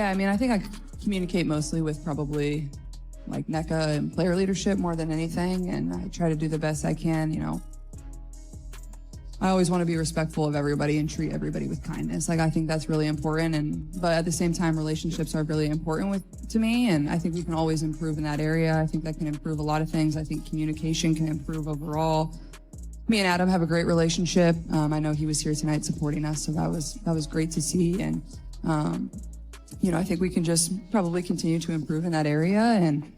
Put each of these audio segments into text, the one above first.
Yeah, I mean, I think I communicate mostly with probably like NECA and player leadership more than anything, and I try to do the best I can, you know. I always want to be respectful of everybody and treat everybody with kindness. Like, I think that's really important, but at the same time, relationships are really important to me, and I think we can always improve in that area. I think that can improve a lot of things. I think communication can improve overall. Me and Adam have a great relationship. I know he was here tonight supporting us, so that was great to see, and you know, I think we can just probably continue to improve in that area. And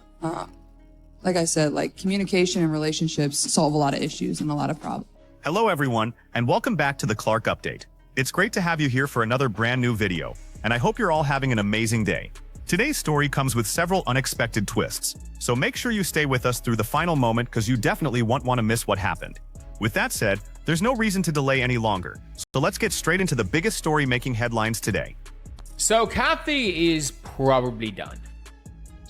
like I said, like, communication and relationships solve a lot of issues and a lot of problems. Hello everyone, and welcome back to the Clark Update. It's great to have you here for another brand new video, and I hope you're all having an amazing day. Today's story comes with several unexpected twists, so make sure you stay with us through the final moment because you definitely won't want to miss what happened. With that said, there's no reason to delay any longer, so let's get straight into the biggest story making headlines today. So Cathy is probably done.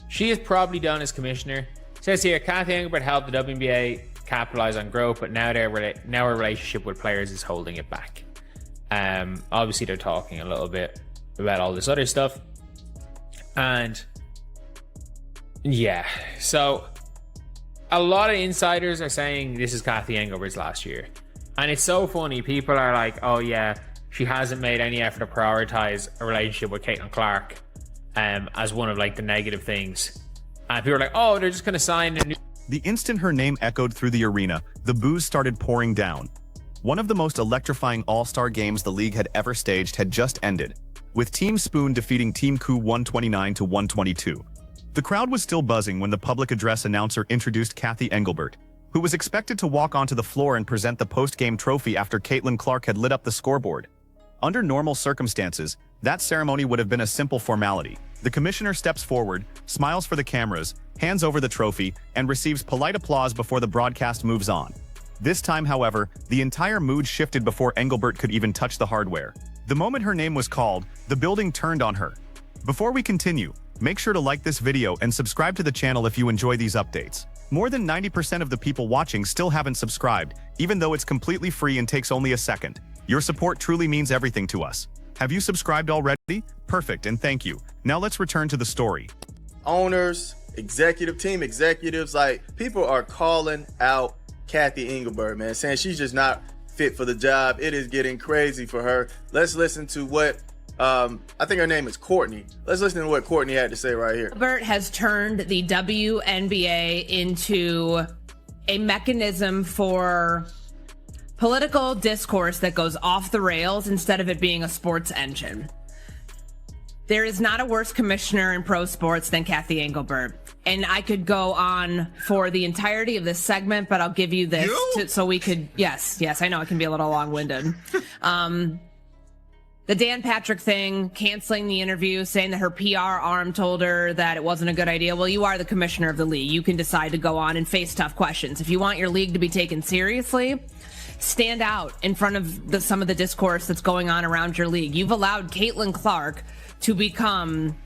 She is probably done as commissioner. It says here, Cathy Engelbert helped the WNBA capitalize on growth, but now her relationship with players is holding it back. Obviously they're talking a little bit about all this other stuff, and yeah, so a lot of insiders are saying this is Cathy Engelbert's last year, and it's so funny. People are like, oh yeah, she hasn't made any effort to prioritize a relationship with Caitlyn Clark as one of like the negative things, and people are like, oh, they're just gonna sign a new. The instant her name echoed through the arena, the boos started pouring down. One of the most electrifying all-star games the league had ever staged had just ended, with Team Spoon defeating Team Coup 129-122. The crowd was still buzzing when the public address announcer introduced Cathy Engelbert, who was expected to walk onto the floor and present the post-game trophy after Caitlyn Clark had lit up the scoreboard. Under normal circumstances, that ceremony would have been a simple formality. The commissioner steps forward, smiles for the cameras, hands over the trophy, and receives polite applause before the broadcast moves on. This time, however, the entire mood shifted before Engelbert could even touch the hardware. The moment her name was called, the building turned on her. Before we continue, make sure to like this video and subscribe to the channel if you enjoy these updates. More than 90% of the people watching still haven't subscribed, even though it's completely free and takes only a second. Your support truly means everything to us. Have you subscribed already? Perfect, and thank you. Now let's return to the story. Owners, team executives, like, people are calling out Cathy Engelbert, man, saying she's just not fit for the job. It is getting crazy for her. Let's listen to what, I think her name is Courtney. Let's listen to what Courtney had to say right here. Engelbert has turned the WNBA into a mechanism for political discourse that goes off the rails instead of it being a sports engine. There is not a worse commissioner in pro sports than Cathy Engelbert. And I could go on for the entirety of this segment, but I'll give you this so we could, yes, I know it can be a little long-winded. The Dan Patrick thing, canceling the interview, saying that her PR arm told her that it wasn't a good idea. Well, you are the commissioner of the league. You can decide to go on and face tough questions. If you want your league to be taken seriously, stand out in front of some of the discourse that's going on around your league. You've allowed Caitlyn Clark to become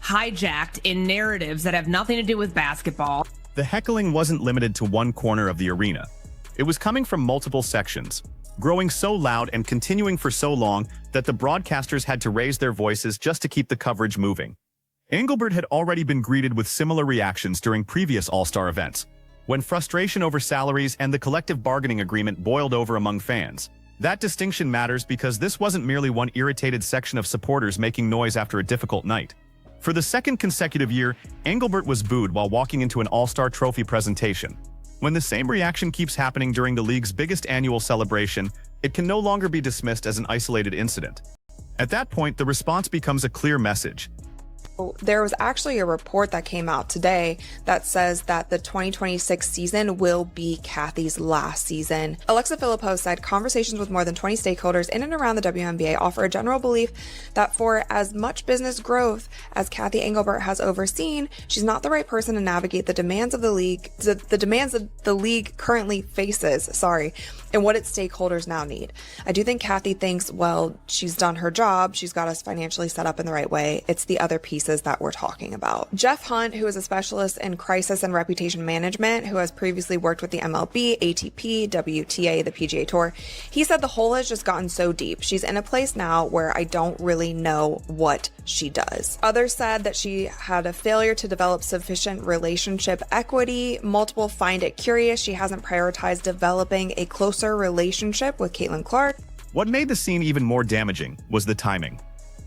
hijacked in narratives that have nothing to do with basketball. The heckling wasn't limited to one corner of the arena. It was coming from multiple sections, growing so loud and continuing for so long that the broadcasters had to raise their voices just to keep the coverage moving. Engelbert had already been greeted with similar reactions during previous All-Star events, when frustration over salaries and the collective bargaining agreement boiled over among fans. That distinction matters because this wasn't merely one irritated section of supporters making noise after a difficult night. For the second consecutive year, Engelbert was booed while walking into an All-Star trophy presentation. When the same reaction keeps happening during the league's biggest annual celebration, it can no longer be dismissed as an isolated incident. At that point, the response becomes a clear message. There was actually a report that came out today that says that the 2026 season will be Cathy's last season. Alexa Philippou said conversations with more than 20 stakeholders in and around the WNBA offer a general belief that for as much business growth as Cathy Engelbert has overseen, she's not the right person to navigate the demands of the league, the demands that the league currently faces, and what its stakeholders now need. I do think Cathy thinks, well, she's done her job, she's got us financially set up in the right way. It's the other pieces cases that we're talking about. Jeff Hunt, who is a specialist in crisis and reputation management, who has previously worked with the MLB, ATP, WTA, the PGA Tour, he said the hole has just gotten so deep. She's in a place now where I don't really know what she does. Others said that she had a failure to develop sufficient relationship equity. Multiple find it curious she hasn't prioritized developing a closer relationship with Caitlyn Clark. What made the scene even more damaging was the timing.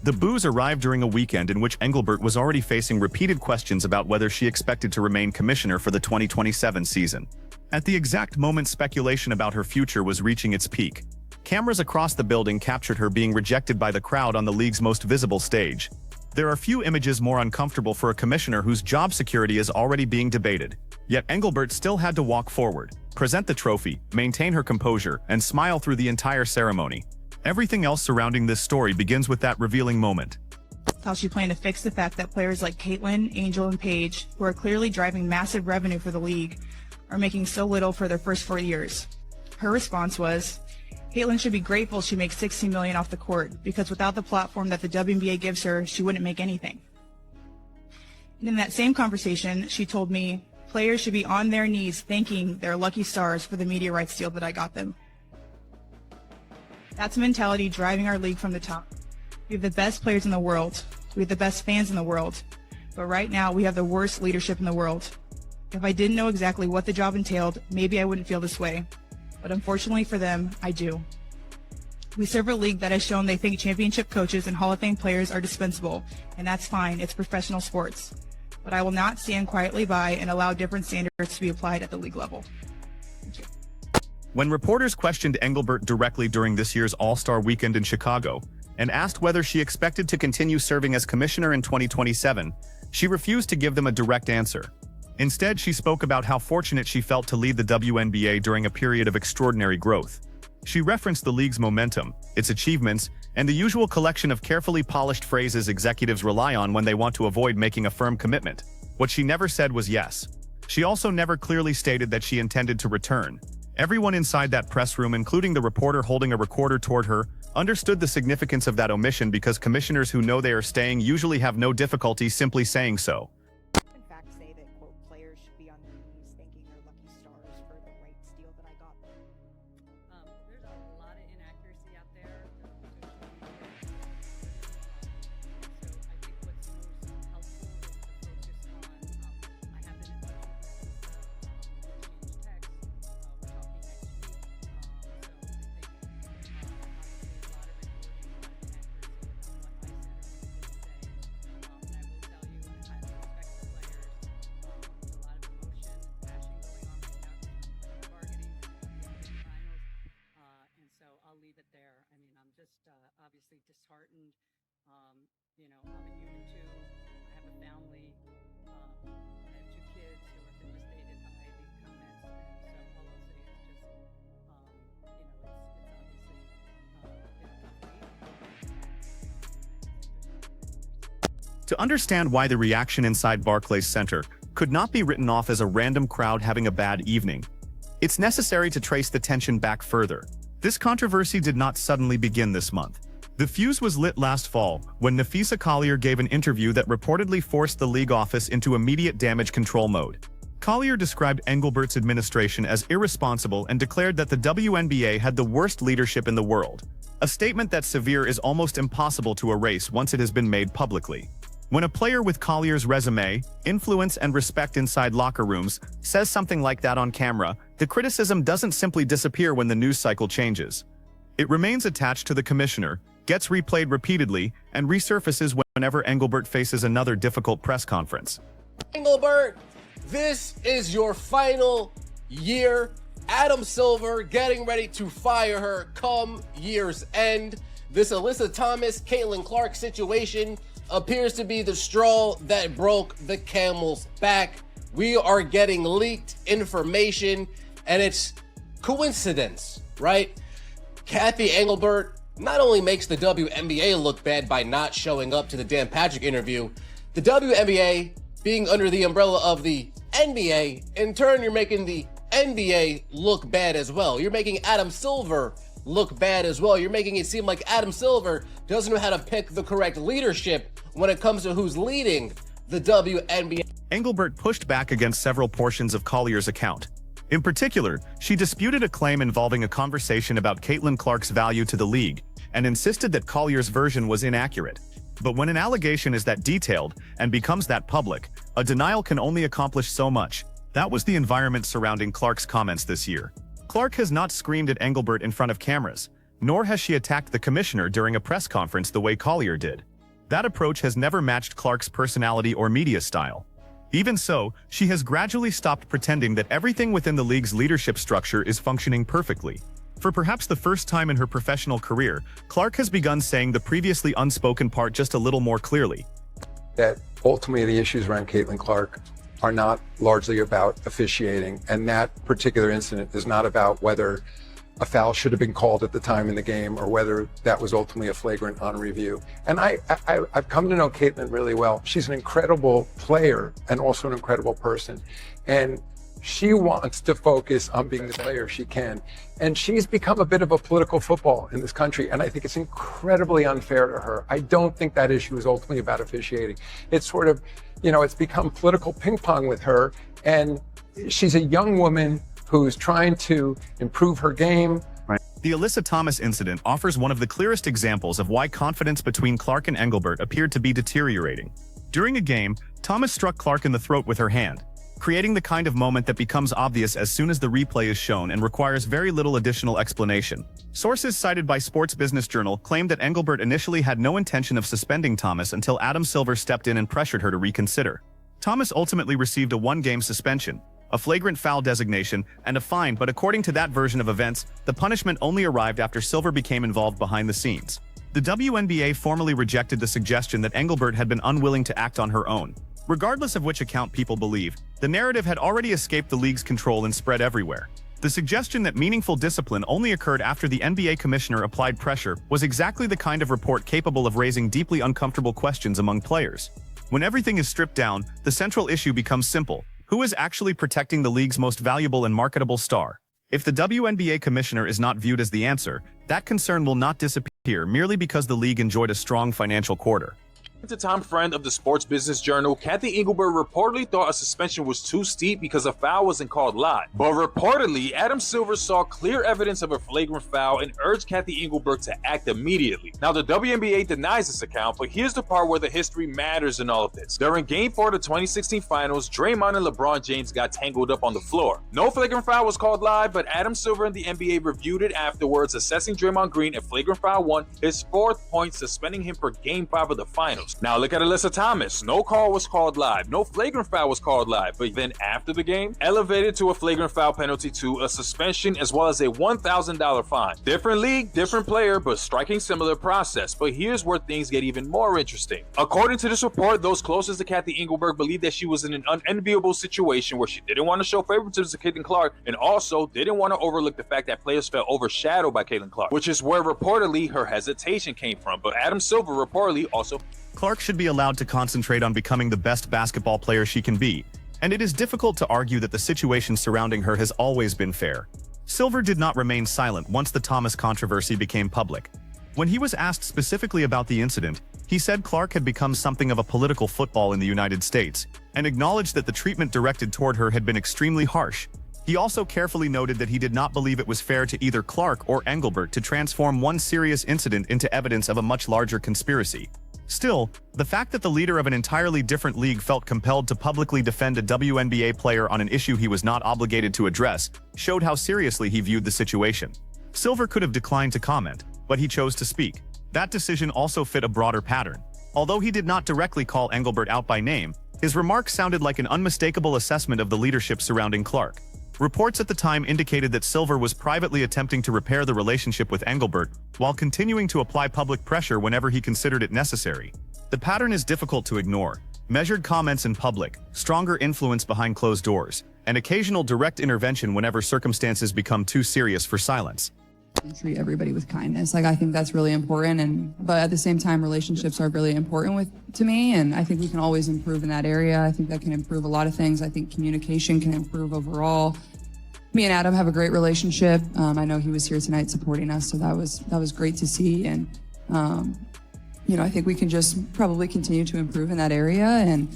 The boos arrived during a weekend in which Engelbert was already facing repeated questions about whether she expected to remain commissioner for the 2027 season. At the exact moment speculation about her future was reaching its peak, cameras across the building captured her being rejected by the crowd on the league's most visible stage. There are few images more uncomfortable for a commissioner whose job security is already being debated. Yet Engelbert still had to walk forward, present the trophy, maintain her composure, and smile through the entire ceremony. Everything else surrounding this story begins with that revealing moment. How she planned to fix the fact that players like Caitlyn, Angel, and Paige, who are clearly driving massive revenue for the league, are making so little for their first 4 years. Her response was, Caitlyn should be grateful she makes $16 million off the court, because without the platform that the WNBA gives her, she wouldn't make anything. And in that same conversation, she told me, players should be on their knees thanking their lucky stars for the media rights deal that I got them. That's a mentality driving our league from the top. We have the best players in the world. We have the best fans in the world. But right now, we have the worst leadership in the world. If I didn't know exactly what the job entailed, maybe I wouldn't feel this way. But unfortunately for them, I do. We serve a league that has shown they think championship coaches and Hall of Fame players are dispensable, and that's fine, it's professional sports. But I will not stand quietly by and allow different standards to be applied at the league level. Thank you. When reporters questioned Engelbert directly during this year's All-Star Weekend in Chicago and asked whether she expected to continue serving as commissioner in 2027, she refused to give them a direct answer. Instead, she spoke about how fortunate she felt to lead the WNBA during a period of extraordinary growth. She referenced the league's momentum, its achievements, and the usual collection of carefully polished phrases executives rely on when they want to avoid making a firm commitment. What she never said was yes. She also never clearly stated that she intended to return. Everyone inside that press room, including the reporter holding a recorder toward her, understood the significance of that omission because commissioners who know they are staying usually have no difficulty simply saying so. In fact, say that, quote, players should be on their knees thanking their lucky stars for the rights deal that I got them. There's a lot of inaccuracy out there. So I think what's most helpful is to focus on, I have been in touch with exchange text. We're talking next week. So I think obviously a lot of reporting on inaccuracy about what I said or didn't say. And I will tell you, I had respect for players. There's a lot of emotion, passion going on right now because we're playing bargaining finals. And so I'll leave it there. I mean, I'm just obviously disheartened. You know, I'm a human too. I have a family. I have 2 kids who are devastated by these comments. And so all I'll say is just, you know, it's obviously been a tough week. To understand why the reaction inside Barclays Center could not be written off as a random crowd having a bad evening, it's necessary to trace the tension back further. This controversy did not suddenly begin this month. The fuse was lit last fall when Napheesa Collier gave an interview that reportedly forced the league office into immediate damage control mode. Collier described Engelbert's administration as irresponsible and declared that the WNBA had the worst leadership in the world, a statement that severe is almost impossible to erase once it has been made publicly. When a player with Collier's resume, influence, and respect inside locker rooms says something like that on camera, the criticism doesn't simply disappear when the news cycle changes. It remains attached to the commissioner, gets replayed repeatedly, and resurfaces whenever Engelbert faces another difficult press conference. Engelbert, this is your final year. Adam Silver getting ready to fire her come year's end. This Alyssa Thomas, Caitlyn Clark situation appears to be the straw that broke the camel's back. We are getting leaked information, and it's coincidence, right? Cathy Engelbert not only makes the WNBA look bad by not showing up to the Dan Patrick interview, the WNBA being under the umbrella of the NBA, in turn, you're making the NBA look bad as well. You're making Adam Silver look bad as well. You're making it seem like Adam Silver doesn't know how to pick the correct leadership when it comes to who's leading the WNBA. Engelbert pushed back against several portions of Collier's account. In particular, she disputed a claim involving a conversation about Caitlyn Clark's value to the league and insisted that Collier's version was inaccurate. But when an allegation is that detailed and becomes that public, a denial can only accomplish so much. That was the environment surrounding Clark's comments this year. Clark has not screamed at Engelbert in front of cameras, nor has she attacked the commissioner during a press conference the way Collier did. That approach has never matched Clark's personality or media style. Even so, she has gradually stopped pretending that everything within the league's leadership structure is functioning perfectly. For perhaps the first time in her professional career, Clark has begun saying the previously unspoken part just a little more clearly. That ultimately the issues around Caitlyn Clark are not largely about officiating, and that particular incident is not about whether a foul should have been called at the time in the game or whether that was ultimately a flagrant on review. And I've come to know Caitlyn really well. She's an incredible player and also an incredible person. And she wants to focus on being the player she can. And she's become a bit of a political football in this country, and I think it's incredibly unfair to her. I don't think that issue is ultimately about officiating. It's sort of, it's become political ping pong with her, and she's a young woman who's trying to improve her game. The Alyssa Thomas incident offers one of the clearest examples of why confidence between Clark and Engelbert appeared to be deteriorating. During a game, Thomas struck Clark in the throat with her hand, creating the kind of moment that becomes obvious as soon as the replay is shown and requires very little additional explanation. Sources cited by Sports Business Journal claim that Engelbert initially had no intention of suspending Thomas until Adam Silver stepped in and pressured her to reconsider. Thomas ultimately received a one-game suspension, a flagrant foul designation, and a fine, but according to that version of events, the punishment only arrived after Silver became involved behind the scenes. The WNBA formally rejected the suggestion that Engelbert had been unwilling to act on her own. Regardless of which account people believe, the narrative had already escaped the league's control and spread everywhere. The suggestion that meaningful discipline only occurred after the NBA commissioner applied pressure was exactly the kind of report capable of raising deeply uncomfortable questions among players. When everything is stripped down, the central issue becomes simple. Who is actually protecting the league's most valuable and marketable star? If the WNBA commissioner is not viewed as the answer, that concern will not disappear merely because the league enjoyed a strong financial quarter. To Tom Friend of the Sports Business Journal, Cathy Engelbert reportedly thought a suspension was too steep because a foul wasn't called live. But reportedly, Adam Silver saw clear evidence of a flagrant foul and urged Cathy Engelbert to act immediately. Now, the WNBA denies this account, but here's the part where the history matters in all of this. During Game 4 of the 2016 Finals, Draymond and LeBron James got tangled up on the floor. No flagrant foul was called live, but Adam Silver and the NBA reviewed it afterwards, assessing Draymond Green a flagrant foul 1, his 4th point, suspending him for Game 5 of the Finals. Now look at Alyssa Thomas. No call was called live. No flagrant foul was called live. But then after the game, elevated to a flagrant foul penalty to a suspension as well as a $1,000 fine. Different league, different player, but striking similar process. But here's where things get even more interesting. According to this report, those closest to Cathy Engelbert believed that she was in an unenviable situation where she didn't want to show favoritism to Caitlyn Clark and also didn't want to overlook the fact that players felt overshadowed by Caitlyn Clark, which is where reportedly her hesitation came from. But Adam Silver reportedly also... Clark should be allowed to concentrate on becoming the best basketball player she can be, and it is difficult to argue that the situation surrounding her has always been fair. Silver did not remain silent once the Thomas controversy became public. When he was asked specifically about the incident, he said Clark had become something of a political football in the United States, and acknowledged that the treatment directed toward her had been extremely harsh. He also carefully noted that he did not believe it was fair to either Clark or Engelbert to transform one serious incident into evidence of a much larger conspiracy. Still, the fact that the leader of an entirely different league felt compelled to publicly defend a WNBA player on an issue he was not obligated to address showed how seriously he viewed the situation. Silver could have declined to comment, but he chose to speak. That decision also fit a broader pattern. Although he did not directly call Engelbert out by name, his remarks sounded like an unmistakable assessment of the leadership surrounding Clark. Reports at the time indicated that Silver was privately attempting to repair the relationship with Engelbert while continuing to apply public pressure whenever he considered it necessary. The pattern is difficult to ignore. Measured comments in public, stronger influence behind closed doors, and occasional direct intervention whenever circumstances become too serious for silence. Treat everybody with kindness. I think that's really important, but at the same time, relationships are really important to me, and I think we can always improve in that area. I think that can improve a lot of things. I think communication can improve overall. me and Adam have a great relationship. I know he was here tonight supporting us, so that was great to see. And I think we can just probably continue to improve in that area. And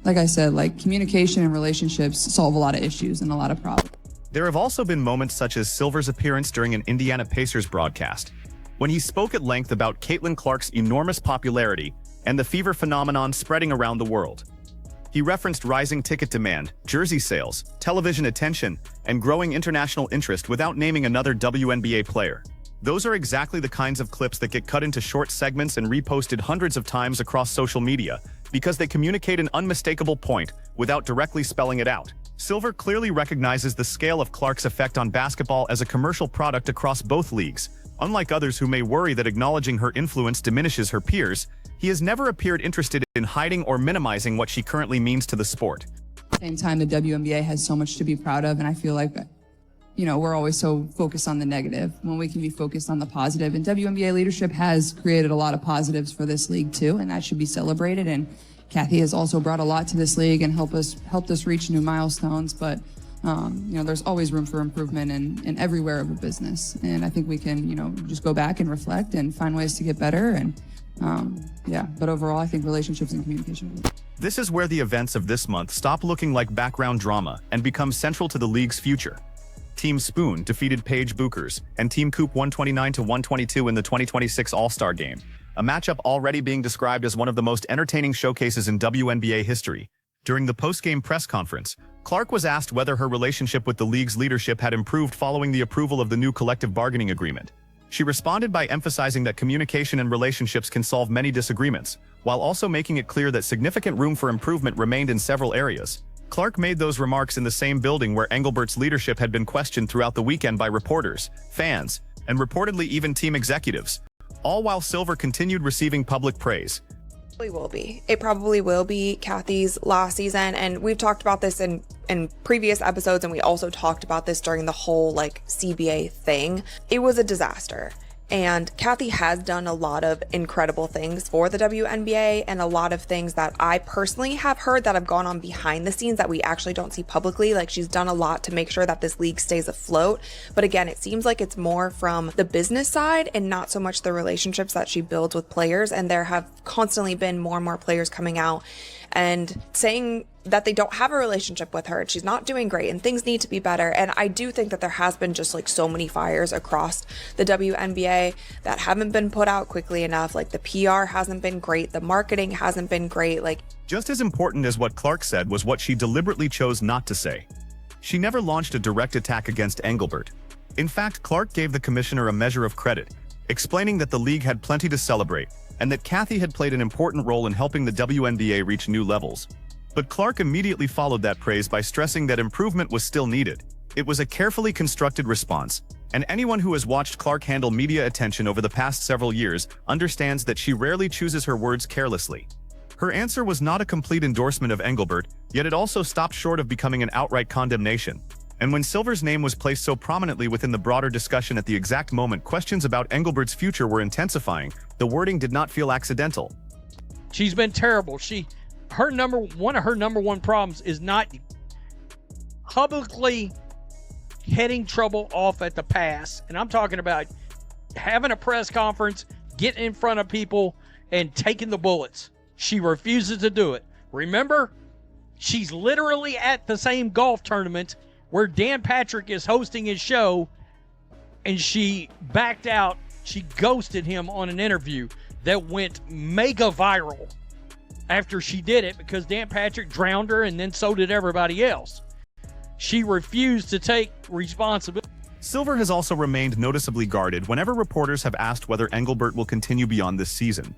like I said, like communication and relationships solve a lot of issues and a lot of problems. There have also been moments such as Silver's appearance during an Indiana Pacers broadcast, when he spoke at length about Caitlyn Clark's enormous popularity and the fever phenomenon spreading around the world. He referenced rising ticket demand, jersey sales, television attention, and growing international interest without naming another WNBA player. Those are exactly the kinds of clips that get cut into short segments and reposted hundreds of times across social media because they communicate an unmistakable point without directly spelling it out. Silver clearly recognizes the scale of Clark's effect on basketball as a commercial product across both leagues. Unlike others who may worry that acknowledging her influence diminishes her peers, he has never appeared interested in hiding or minimizing what she currently means to the sport. At the same time, the WNBA has so much to be proud of, and I feel like, we're always so focused on the negative when we can be focused on the positive. And WNBA leadership has created a lot of positives for this league too, and that should be celebrated. And Cathy has also brought a lot to this league and helped us reach new milestones. But there's always room for improvement in everywhere of a business. And I think we can, just go back and reflect and find ways to get better. And but overall, I think relationships and communication. This is where the events of this month stop looking like background drama and become central to the league's future. Team Spoon defeated Paige Buchers and Team Coop 129-122 in the 2026 All-Star Game, a matchup already being described as one of the most entertaining showcases in WNBA history. During the post-game press conference, Clark was asked whether her relationship with the league's leadership had improved following the approval of the new collective bargaining agreement. She responded by emphasizing that communication and relationships can solve many disagreements, while also making it clear that significant room for improvement remained in several areas. Clark made those remarks in the same building where Engelbert's leadership had been questioned throughout the weekend by reporters, fans, and reportedly even team executives, all while Silver continued receiving public praise. It probably will be Cathy's last season, and we've talked about this in previous episodes, and we also talked about this during the whole CBA thing. It was a disaster, and Cathy has done a lot of incredible things for the WNBA and a lot of things that I personally have heard that have gone on behind the scenes that we actually don't see publicly. She's done a lot to make sure that this league stays afloat, but again, it seems like it's more from the business side and not so much the relationships that she builds with players. And there have constantly been more and more players coming out and saying that they don't have a relationship with her, she's not doing great, and things need to be better. And I do think that there has been just so many fires across the WNBA that haven't been put out quickly enough. The PR hasn't been great, the marketing hasn't been great. Just as important as what Clark said was what she deliberately chose not to say. She never launched a direct attack against Engelbert. In fact, Clark gave the commissioner a measure of credit, explaining that the league had plenty to celebrate and that Cathy had played an important role in helping the WNBA reach new levels. But Clark immediately followed that praise by stressing that improvement was still needed. It was a carefully constructed response, and anyone who has watched Clark handle media attention over the past several years understands that she rarely chooses her words carelessly. Her answer was not a complete endorsement of Engelbert, yet it also stopped short of becoming an outright condemnation. And when Silver's name was placed so prominently within the broader discussion at the exact moment questions about Engelbert's future were intensifying, the wording did not feel accidental. She's been terrible. One of her number one problems is not publicly heading trouble off at the pass. And I'm talking about having a press conference, getting in front of people, and taking the bullets. She refuses to do it. Remember, she's literally at the same golf tournament where Dan Patrick is hosting his show, and she backed out. She ghosted him on an interview that went mega viral after she did it because Dan Patrick drowned her, and then so did everybody else. She refused to take responsibility. Silver has also remained noticeably guarded whenever reporters have asked whether Engelbert will continue beyond this season.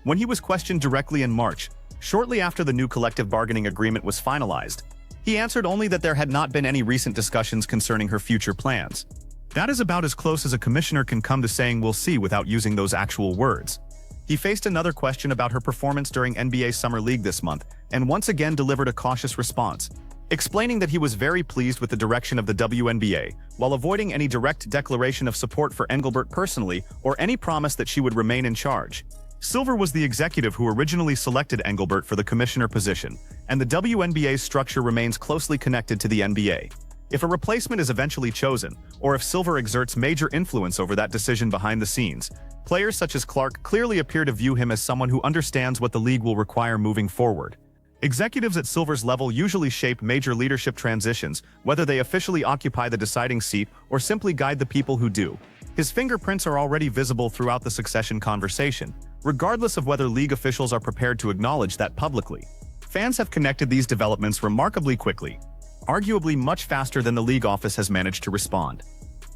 When he was questioned directly in March, shortly after the new collective bargaining agreement was finalized, he answered only that there had not been any recent discussions concerning her future plans. That is about as close as a commissioner can come to saying we'll see without using those actual words. He faced another question about her performance during NBA Summer League this month, and once again delivered a cautious response, explaining that he was very pleased with the direction of the WNBA, while avoiding any direct declaration of support for Engelbert personally or any promise that she would remain in charge. Silver was the executive who originally selected Engelbert for the commissioner position, and the WNBA's structure remains closely connected to the NBA. if a replacement is eventually chosen, or if Silver exerts major influence over that decision behind the scenes. Players such as Clark clearly appear to view him as someone who understands what the league will require moving forward. Executives at Silver's level usually shape major leadership transitions, whether they officially occupy the deciding seat or simply guide the people who do. His fingerprints are already visible throughout the succession conversation, regardless of whether league officials are prepared to acknowledge that publicly. Fans have connected these developments remarkably quickly, arguably much faster than the league office has managed to respond.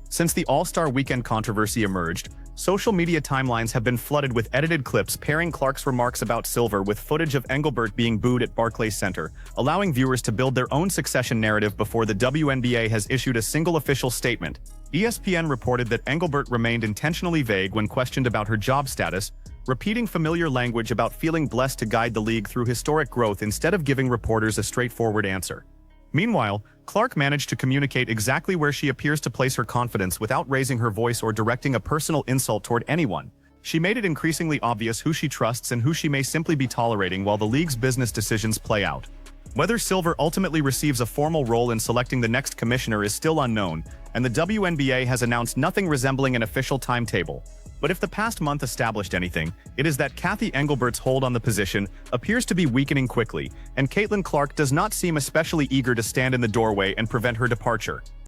Since the All-Star Weekend controversy emerged, social media timelines have been flooded with edited clips pairing Clark's remarks about Silver with footage of Engelbert being booed at Barclays Center, allowing viewers to build their own succession narrative before the WNBA has issued a single official statement. ESPN reported that Engelbert remained intentionally vague when questioned about her job status, repeating familiar language about feeling blessed to guide the league through historic growth instead of giving reporters a straightforward answer. Meanwhile, Clark managed to communicate exactly where she appears to place her confidence without raising her voice or directing a personal insult toward anyone. She made it increasingly obvious who she trusts and who she may simply be tolerating while the league's business decisions play out. Whether Silver ultimately receives a formal role in selecting the next commissioner is still unknown, and the WNBA has announced nothing resembling an official timetable. But if the past month established anything, it is that Cathy Engelbert's hold on the position appears to be weakening quickly, and Caitlyn Clark does not seem especially eager to stand in the doorway and prevent her departure.